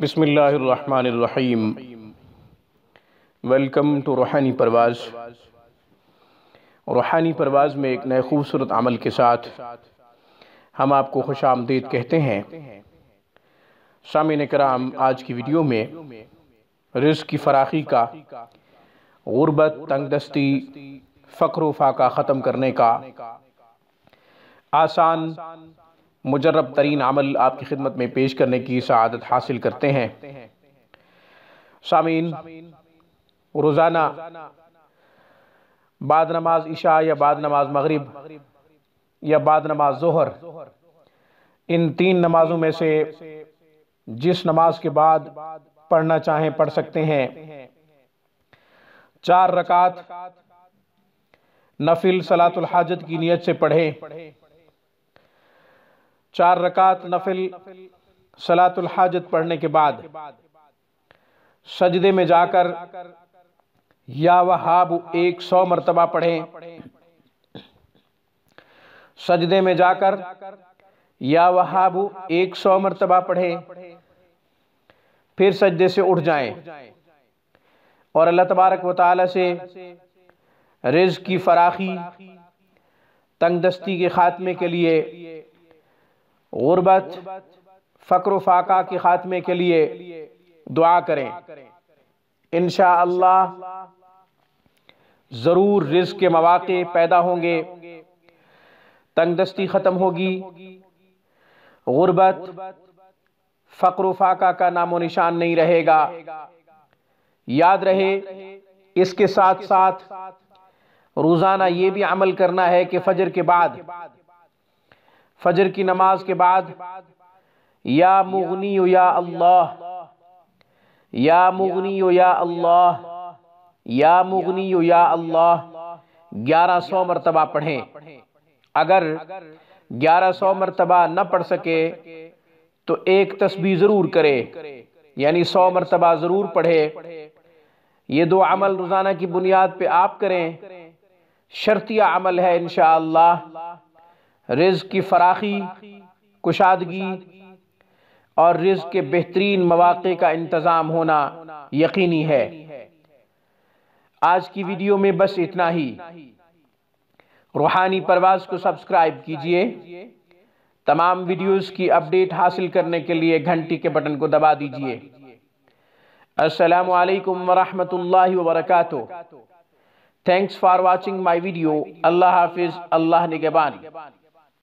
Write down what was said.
بسم اللہ الرحمن الرحیم۔ ویلکم ٹو روحانی پرواز۔ روحانی پرواز میں ایک نئے خوبصورت عمل کے ساتھ ہم آپ کو خوش آمدید کہتے ہیں۔ سامعین کرام، آج کی ویڈیو میں رزق کی فراخی کا، غربت، تنگ دستی، فقر و فاقہ ختم کرنے کا آسان مجرب ترین عمل آپ کی خدمت میں پیش کرنے کی سعادت حاصل کرتے ہیں۔ سامعین، روزانہ بعد نماز عشاء یا بعد نماز مغرب یا بعد نماز ظہر، ان تین نمازوں میں سے جس نماز کے بعد پڑھنا چاہیں پڑھ سکتے ہیں۔ 4 رکعت نفل صلاۃ الحاجت کی نیت سے پڑھیں۔ 4 رکعت نفل صلاۃ الحاجت پڑھنے کے بعد سجدے میں جا کر یا وہاب 100 مرتبہ پڑھیں۔ سجدے میں جا کر یا وہاب 100 مرتبہ پڑھیں، پھر سجدے سے اٹھ جائیں اور اللہ تبارک و تعالی سے رزق کی فراخی، تنگ دستی کے خاتمے کے لیے، غربت، فقر و فاقہ کے خاتمے کے لیے دعا کریں۔ انشاءاللہ ضرور رزق کے مواقع پیدا ہوں گے، تنگ دستی ختم ہوگی، غربت، فقر و فاقہ کا نام و نشان نہیں رہے گا۔ یاد رہے، اس کے ساتھ ساتھ روزانہ یہ بھی عمل کرنا ہے کہ فجر کے بعد، فجر کی نماز کے بعد یا مغنی یا اللہ، یا مغنی یا اللہ، یا مغنی یا اللہ 1100 مرتبہ پڑھیں۔ اگر 1100 مرتبہ نہ پڑھ سکے تو ایک تسبیح ضرور کرے، یعنی 100 مرتبہ ضرور پڑھے۔ یہ 2 عمل روزانہ کی بنیاد پہ آپ کریں، شرطیہ عمل ہے۔ انشاءاللہ رزق کی فراخی، کشادگی اور رزق کے بہترین مواقع کا انتظام ہونا یقینی ہے۔ آج کی ویڈیو میں بس اتنا ہی۔ روحانی پرواز کو سبسکرائب کیجئے۔ تمام ویڈیوز کی اپڈیٹ حاصل کرنے کے لیے گھنٹی کے بٹن کو دبا دیجئے۔ السلام علیکم ورحمۃ اللہ وبرکاتہ۔ Thanks for watching my video. اللہ حافظ، اللہ نگہبان۔